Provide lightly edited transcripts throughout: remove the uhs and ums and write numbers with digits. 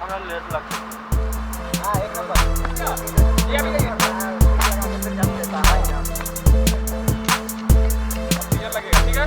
हमें लेट लगती है। हाँ एक नंबर ये भी लगेगा, ठीक है।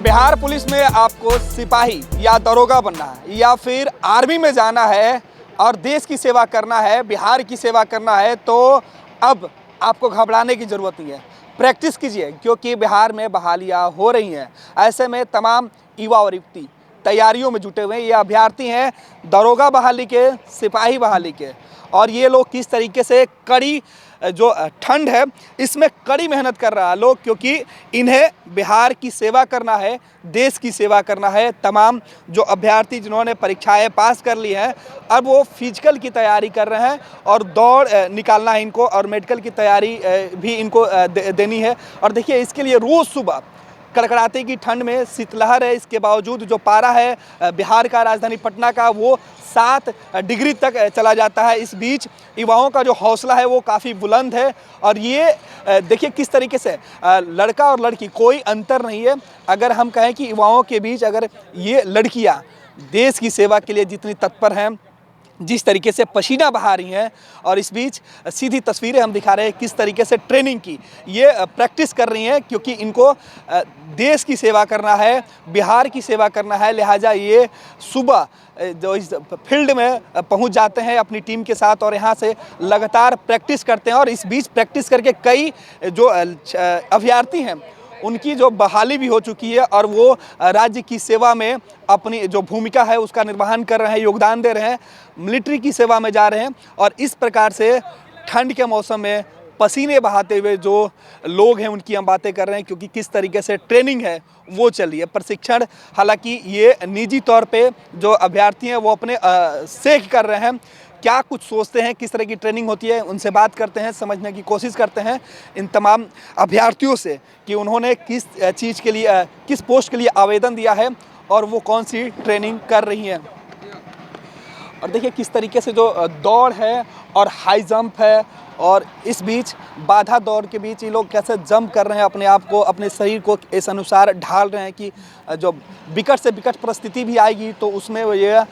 बिहार पुलिस में आपको सिपाही या दरोगा बनना है या फिर आर्मी में जाना है और देश की सेवा करना है, बिहार की सेवा करना है, तो अब आपको घबराने की ज़रूरत नहीं है। प्रैक्टिस कीजिए क्योंकि बिहार में बहालियाँ हो रही हैं। ऐसे में तमाम युवा और युवती तैयारियों में जुटे हुए हैं। ये अभ्यर्थी हैं दरोगा बहाली के, सिपाही बहाली के, और ये लोग किस तरीके से कड़ी जो ठंड है इसमें कड़ी मेहनत कर रहा है लोग, क्योंकि इन्हें बिहार की सेवा करना है, देश की सेवा करना है। तमाम जो अभ्यर्थी जिन्होंने परीक्षाएं पास कर ली हैं अब वो फिजिकल की तैयारी कर रहे हैं और दौड़ निकालना है इनको, और मेडिकल की तैयारी भी इनको देनी है। और देखिए इसके लिए रोज़ सुबह कड़कड़ाते की ठंड में शीतलहर है, इसके बावजूद जो पारा है बिहार का, राजधानी पटना का, वो 7 डिग्री तक चला जाता है। इस बीच युवाओं का जो हौसला है वो काफ़ी बुलंद है। और ये देखिए किस तरीके से लड़का और लड़की कोई अंतर नहीं है। अगर हम कहें कि युवाओं के बीच अगर ये लड़कियां देश की सेवा के लिए जितनी तत्पर हैं, जिस तरीके से पसीना बहा रही हैं, और इस बीच सीधी तस्वीरें हम दिखा रहे हैं किस तरीके से ट्रेनिंग की ये प्रैक्टिस कर रही हैं, क्योंकि इनको देश की सेवा करना है, बिहार की सेवा करना है। लिहाजा ये सुबह जो इस फील्ड में पहुंच जाते हैं अपनी टीम के साथ और यहाँ से लगातार प्रैक्टिस करते हैं। और इस बीच प्रैक्टिस करके कई जो अभ्यर्थी हैं उनकी जो बहाली भी हो चुकी है और वो राज्य की सेवा में अपनी जो भूमिका है उसका निर्वहन कर रहे हैं, योगदान दे रहे हैं, मिलिट्री की सेवा में जा रहे हैं। और इस प्रकार से ठंड के मौसम में पसीने बहाते हुए जो लोग हैं उनकी हम बातें कर रहे हैं, क्योंकि किस तरीके से ट्रेनिंग है वो चली है। प्रशिक्षण हालांकि ये निजी तौर पे जो अभ्यर्थी हैं वो अपने सेक कर रहे हैं, क्या कुछ सोचते हैं, किस तरह की ट्रेनिंग होती है, उनसे बात करते हैं, समझने की कोशिश करते हैं इन तमाम अभ्यर्थियों से कि उन्होंने किस चीज़ के लिए, किस पोस्ट के लिए आवेदन दिया है और वो कौन सी ट्रेनिंग कर रही हैं। और देखिए किस तरीके से जो दौड़ है और हाई जंप है, और इस बीच बाधा दौड़ के बीच ये लोग कैसे जंप कर रहे हैं, अपने आप को, अपने शरीर को इस अनुसार ढाल रहे हैं कि जो विकट से विकट परिस्थिति भी आएगी तो उसमें ये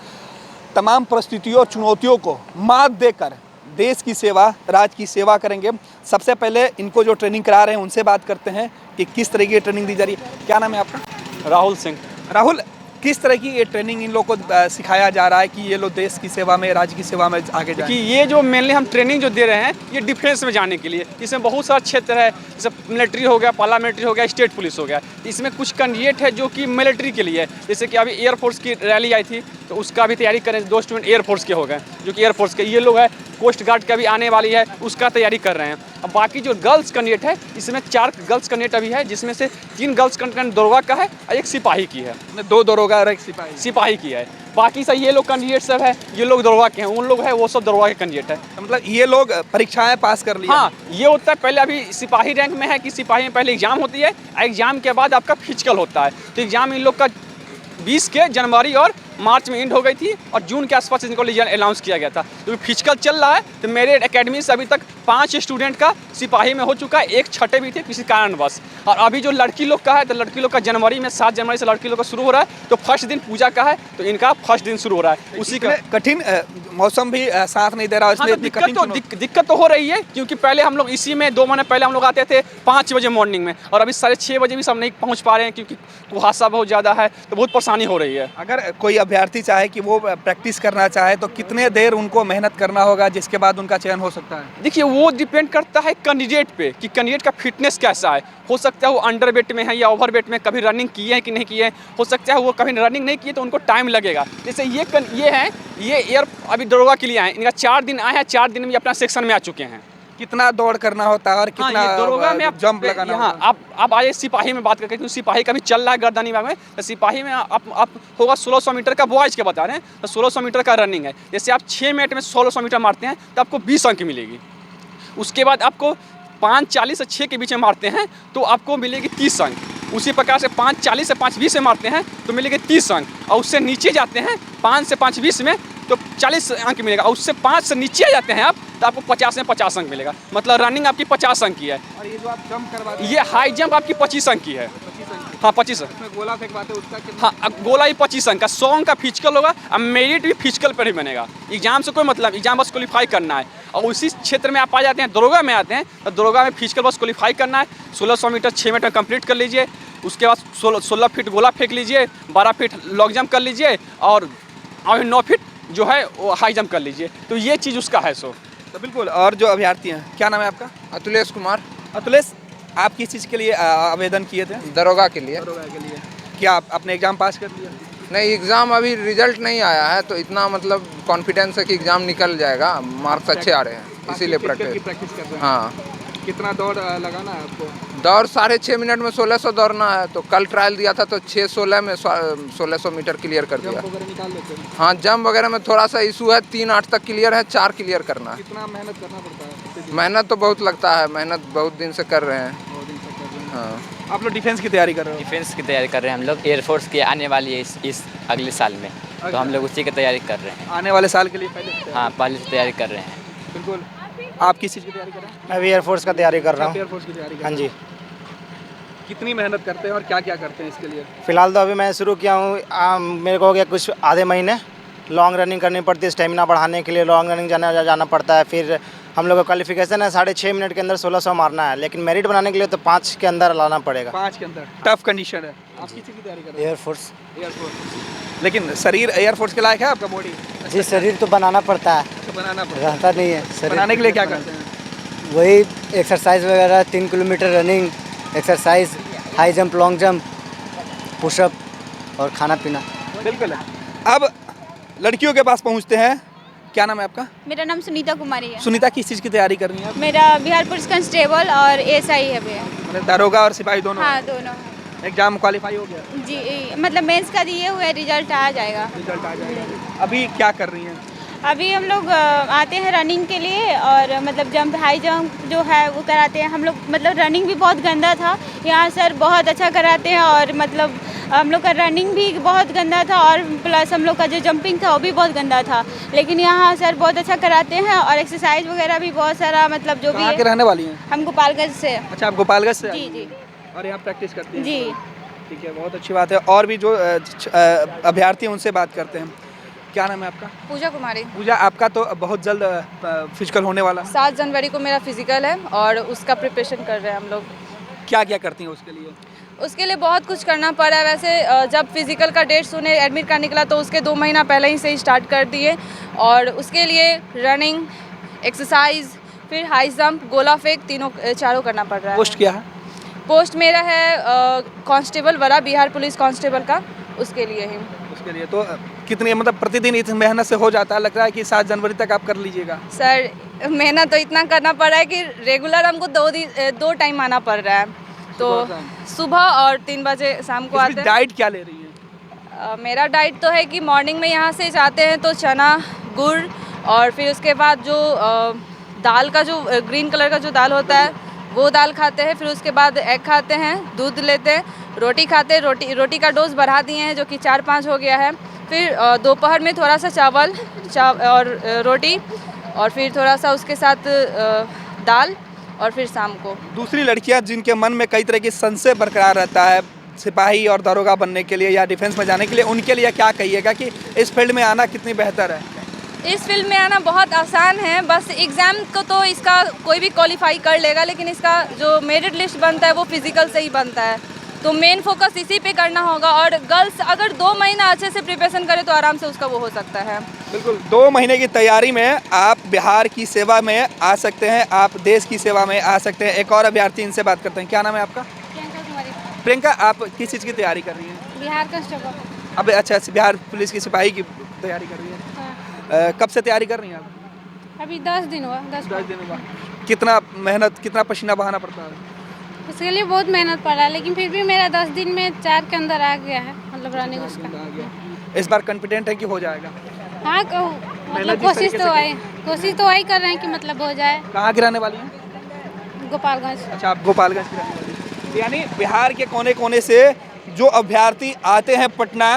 तमाम परिस्थितियों और चुनौतियों को मात देकर देश की सेवा, राज्य की सेवा करेंगे। सबसे पहले इनको जो ट्रेनिंग करा रहे हैं उनसे बात करते हैं कि किस तरह की ट्रेनिंग दी जा रही है। क्या नाम है आपका? राहुल सिंह। राहुल, किस तरह की ये ट्रेनिंग इन लोगों को सिखाया जा रहा है कि ये लोग देश की सेवा में, राज्य की सेवा में आगे जाएं? कि ये जो मेनली हम ट्रेनिंग जो दे रहे हैं ये डिफेंस में जाने के लिए, इसमें बहुत सारा क्षेत्र है, जैसे मिलिट्री हो गया, पार्लियामेंट्री हो गया, स्टेट पुलिस हो गया। इसमें कुछ कैंडिडेट है जो कि मिलिट्री के लिए, जैसे कि अभी एयरफोर्स की रैली आई थी तो उसका भी तैयारी करें। 2 स्टूडेंट एयरफोर्स के हो गए जो कि एयरफोर्स के, ये लोग है कोस्ट गार्ड का भी आने वाली है उसका तैयारी कर रहे हैं। अब बाकी जो गर्ल्स कैंडिडेट है इसमें 4 गर्ल्स कैंडिडेट अभी है, जिसमें से 3 गर्ल्स कैंडिडेट दरोगा का है और 1 सिपाही की है। 2 दरोगा और 1 सिपाही की है। बाकी सब ये लोग कैंडिडेट सब है, ये लोग दरोगा के हैं, उन लोग है वो सब दरोगा के कैंडिडेट है। तो मतलब ये लोग परीक्षाएं पास कर लिए? हाँ, ये होता है पहले, अभी सिपाही रैंक में है कि सिपाही में पहले एग्जाम होती है, एग्जाम के बाद आपका फिजिकल होता है। तो एग्जाम इन लोग का 20 के जनवरी और मार्च में एंड हो गई थी और जून के आसपास इनको अनाउंस किया गया था। तो फिजिकल चल रहा है। तो मेरे एकेडमी से अभी तक 5 स्टूडेंट का सिपाही में हो चुका है, 1 छठे भी थे किसी कारणवश। और अभी जो लड़की लोग का है तो लड़की लोग का जनवरी में 7 जनवरी से लड़की लोग का शुरू हो रहा है। तो फर्स्ट दिन पूजा का है तो इनका फर्स्ट दिन शुरू हो रहा है। उसी का कठिन मौसम भी साथ नहीं दे रहा, इसलिए दिक्कत तो हो रही है, क्योंकि पहले हम लोग इसी में 2 महीने पहले हम लोग आते थे 5 बजे मॉर्निंग में, और अभी 6:30 बजे भी सब नहीं पहुँच पा रहे हैं क्योंकि कुहासा बहुत ज़्यादा है, तो बहुत परेशानी हो रही है। अगर कोई अभ्यर्थी चाहे कि वो प्रैक्टिस करना चाहे तो कितने देर उनको मेहनत करना होगा जिसके बाद उनका चयन हो सकता है? देखिए वो डिपेंड करता है कैंडिडेट पे कि कैंडिडेट का फिटनेस कैसा है। हो सकता है वो अंडर वेट में है या ओवर वेट में, कभी रनिंग किए हैं कि नहीं किए हैं, हो सकता है वो कभी रनिंग नहीं किए तो उनको टाइम लगेगा। जैसे ये एयर अभी दरोगा के लिए आए, इनका 4 दिन आए हैं, 4 दिन में अपना सेक्शन में आ चुके हैं। कितना दौड़ करना होता है और कितना दरोगा में आप जंप लगाना होता है? आप आज सिपाही में बात करके, क्योंकि सिपाही का भी चल रहा है गर्दनी विभाग में, तो सिपाही में आप होगा 1600 मीटर का, बॉयज के बता रहे हैं, तो 1600 मीटर का रनिंग है। जैसे आप 6 मिनट में 1600 मीटर मारते हैं तो आपको 20 अंक मिलेगी। उसके बाद आपको 5:40 से 6 के बीच में मारते हैं तो आपको मिलेगी 30 अंक। उसी प्रकार से 5:40 से 5:20 में मारते हैं तो मिलेंगे 30 अंक, और उससे नीचे जाते हैं 5 से 5:20 में तो 40 अंक मिलेगा, और उससे 5 से नीचे आ जाते हैं आप तो आपको 50 में 50 अंक मिलेगा। मतलब रनिंग आपकी 50 अंक की है। और ये जो आप जंप करवाते हैं, ये हाई जंप आपकी 25 अंक की है। 25 अंक हाँ 25 अंक। इसमें गोला फेंकवाते हैं उसका कितना? हाँ अब गोला ही 25 अंक का, 100 अंक का फिजिकल होगा। अब मेरिट भी फिजिकल पर ही बनेगा, एग्जाम से कोई मतलब, एग्जाम बस क्वालिफाई करना है। और उसी क्षेत्र में आप आ जाते हैं, दरोगा में आते हैं तो दरोगा में फिजिकल बस क्वालिफाई करना है। 1600 मीटर 6 मिनट में कंप्लीट कर लीजिए, उसके बाद 16 फीट गोला फेंक लीजिए, 12 फीट लॉन्ग जंप कर लीजिए, और 9 फीट जो है वो हाई जंप कर लीजिए। तो ये चीज़ उसका है। सो तो बिल्कुल। और जो अभ्यर्थी हैं, क्या नाम है आपका? अतुलेश कुमार, अतुलेश, आप किस चीज़ के लिए आवेदन किए थे? दरोगा के लिए। दरोगा के लिए। क्या आप अपने एग्जाम पास कर लिया? नहीं, एग्ज़ाम अभी रिजल्ट नहीं आया है, तो इतना मतलब कॉन्फिडेंस है कि एग्ज़ाम निकल जाएगा, मार्क्स अच्छे आ रहे हैं, इसीलिए प्रैक्टिस प्रैक्टिस। कर रहे हैं। हाँ, कितना दौड़ लगाना है आपको? दौड़ 6.5 मिनट में 1600 दौड़ना है। तो कल ट्रायल दिया था तो 6:16 में 1600 मीटर क्लियर कर दिया। जंप वगैरह निकाल लेते हैं? हाँ, जंप वगैरह में थोड़ा सा इशू है, 3:08 तक क्लियर है, 4 क्लियर करना है। कितना मेहनत करना पड़ता है? मेहनत तो बहुत लगता है, मेहनत बहुत दिन से कर रहे हैं। बहुत दिन तक कर रहे हैं। हाँ, आप लोग डिफेंस की तैयारी कर रहे हो? डिफेंस की तैयारी कर रहे हैं हम लोग। एयरफोर्स की आने वाली है इस अगले साल में, तो हम लोग उसी की तैयारी कर रहे हैं। आने वाले साल के लिए पहले से हाँ, पहले से तैयारी कर रहे हैं। बिल्कुल। आप किस चीज़ की तैयारी कर रहे हैं? मैं भी एयरफोर्स का तैयारी कर रहा आप हूँ। एयरफोर्स की तैयारी कर हाँ रहे जी। हैं। कितनी मेहनत करते हैं और क्या क्या करते हैं इसके लिए? फिलहाल तो अभी मैं शुरू किया हूँ, मेरे को हो गया कुछ आधे महीने। लॉन्ग रनिंग करनी पड़ती है, स्टेमिना बढ़ाने के लिए लॉन्ग रनिंग जाना पड़ता है। फिर हम लोग का क्वालिफिकेशन है 6.5 मिनट के अंदर 1600 मारना है, लेकिन मेरिट बनाने के लिए तो 5 के अंदर लाना पड़ेगा। 5 के अंदर टफ कंडीशन है। आप किस चीज़ की तैयारी कर रहे हैं? एयरफोर्स। एयरफोर्स। लेकिन शरीर एयरफोर्स के लायक है आपका बॉडी? जी, शरीर तो बनाना पड़ता है, तो बनाना पड़ेगा। रहता नहीं है शरीर। बनाने के लिए क्या करते हैं? वही एक्सरसाइज वगैरह, 3 kilometre running exercise, high jump, long jump, pushup और खाना पीना। बिल्कुल। अब लड़कियों के पास पहुंचते हैं। क्या नाम है आपका? मेरा नाम सुनीता कुमारी है। सुनीता, किस चीज़ की तैयारी कर रही हैं आप? मेरा बिहार पुलिस कांस्टेबल और एएसआई है भैया। मतलब दारोगा और सिपाही दोनों? हाँ, दोनों। एग्जाम क्वालिफाई हो गया? जी, मतलब मेंस का दिए हुए, रिजल्ट आ जाएगा। रिजल्ट आ जाएगा। अभी क्या कर रही हैं? अभी हम लोग आते हैं रनिंग के लिए, और मतलब जंप, हाई जंप जो है वो कराते हैं हम लोग। मतलब रनिंग भी बहुत गंदा था, यहाँ सर बहुत अच्छा कराते हैं, और मतलब हम लोग का रनिंग भी बहुत गंदा था, और प्लस हम लोग का जो जंपिंग था वो भी बहुत गंदा था। लेकिन यहाँ सर बहुत अच्छा कराते हैं, और एक्सरसाइज वगैरह भी बहुत सारा, मतलब जो भी कहाँ के है। रहने वाली हैं? हम गोपालगंज से। अच्छा, आप गोपालगंज से? जी जी और यहाँ प्रैक्टिस करती हैं? जी। ठीक है, बहुत अच्छी बात है। और भी जो अभ्यर्थी हैं उनसे बात करते हैं। क्या नाम है आपका? पूजा कुमारी। पूजा, आपका तो बहुत जल्द फिजिकल होने वाला है। 7 जनवरी को मेरा फिजिकल है, और उसका प्रिपरेशन कर रहे हैं हम लोग। क्या क्या करती हैं उसके लिए? उसके लिए बहुत कुछ करना पड़ा है। वैसे जब फिजिकल का डेट सुने, एडमिट का निकला, तो उसके 2 महीना पहले ही से ही स्टार्ट कर दिए। और उसके लिए रनिंग, एक्सरसाइज, फिर हाई जंप, गोला फेंक, चारों करना पड़ रहा है। पोस्ट क्या है? पोस्ट मेरा है कांस्टेबल वरा, बिहार पुलिस कांस्टेबल का, उसके लिए ही। उसके लिए तो कितनी, मतलब प्रतिदिन इतनी मेहनत से हो जाता है? लग रहा है कि 7 जनवरी तक आप कर लीजिएगा? सर, मेहनत तो इतना करना पड़ रहा है कि रेगुलर हमको 2 टाइम आना पड़ रहा है। तो सुबह और 3 बजे शाम को आते हैं। डाइट क्या ले रही है? मेरा डाइट तो है कि मॉर्निंग में यहाँ से जाते हैं तो चना, गुड़, और फिर उसके बाद जो दाल का जो ग्रीन कलर का जो दाल होता है वो दाल खाते हैं। फिर उसके बाद एग खाते हैं, दूध लेते हैं, रोटी खाते हैं। रोटी का डोज बढ़ा दिए हैं, जो कि 4-5 हो गया है। फिर दोपहर में थोड़ा सा चावल और रोटी, और फिर थोड़ा सा उसके साथ दाल, और फिर शाम को। दूसरी लड़कियां जिनके मन में कई तरह की संशय बरकरार रहता है सिपाही और दरोगा बनने के लिए या डिफेंस में जाने के लिए, उनके लिए क्या कहिएगा कि इस फील्ड में आना कितनी बेहतर है? इस फील्ड में आना बहुत आसान है। बस एग्ज़ाम को तो इसका कोई भी क्वालिफाई कर लेगा, लेकिन इसका जो मेरिट लिस्ट बनता है वो फिजिकल से ही बनता है। तो मेन फोकस इसी पे करना होगा। और गर्ल्स अगर 2 महीना अच्छे से प्रिपरेशन करे तो आराम से उसका वो हो सकता है। बिल्कुल। 2 महीने की तैयारी में आप बिहार की सेवा में आ सकते हैं, आप देश की सेवा में आ सकते हैं। एक और अभ्यर्थी, इनसे बात करते हैं। क्या नाम है आपका? प्रियंका कुमारी। प्रियंका, आप किस चीज़ की तैयारी कर रही हैं? बिहार कांस्टेबल। अब अच्छा, बिहार पुलिस की सिपाही की तैयारी कर रही हैं। कब से तैयारी कर रही हैं आप? अभी 10 दिन हुआ। 10 दिन हुआ। कितना मेहनत, कितना पसीना बहाना पड़ता है? उसके लिए बहुत मेहनत पड़ा है, लेकिन फिर भी मेरा 10 दिन में 4 के अंदर आ गया है, मतलब रनिंग उसका। इस बार कॉन्फिडेंट है कि हो जाएगा? हाँ, मतलब कोशिश तो वही कर रहे हैं कि मतलब हो जाए। कहाँ की रहने वाली हैं? गोपालगंज। अच्छा, आप गोपालगंज की रहने वाली हैं। यानी बिहार के कोने कोने से जो अभ्यर्थी आते हैं पटना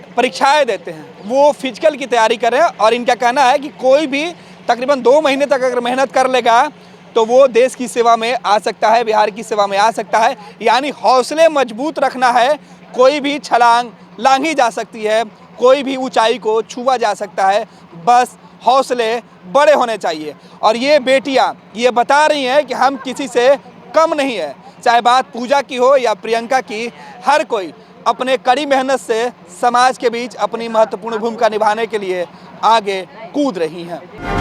परीक्षाएं देते हैं वो फिजिकल की तैयारी करें। और इनका कहना है कि कोई भी तकरीबन 2 महीने तक अगर मेहनत कर लेगा तो वो देश की सेवा में आ सकता है, बिहार की सेवा में आ सकता है। यानी हौसले मजबूत रखना है, कोई भी छलांग लांघी जा सकती है, कोई भी ऊंचाई को छुआ जा सकता है, बस हौसले बड़े होने चाहिए। और ये बेटियां ये बता रही हैं कि हम किसी से कम नहीं है, चाहे बात पूजा की हो या प्रियंका की, हर कोई अपने कड़ी मेहनत से समाज के बीच अपनी महत्वपूर्ण भूमिका निभाने के लिए आगे कूद रही हैं।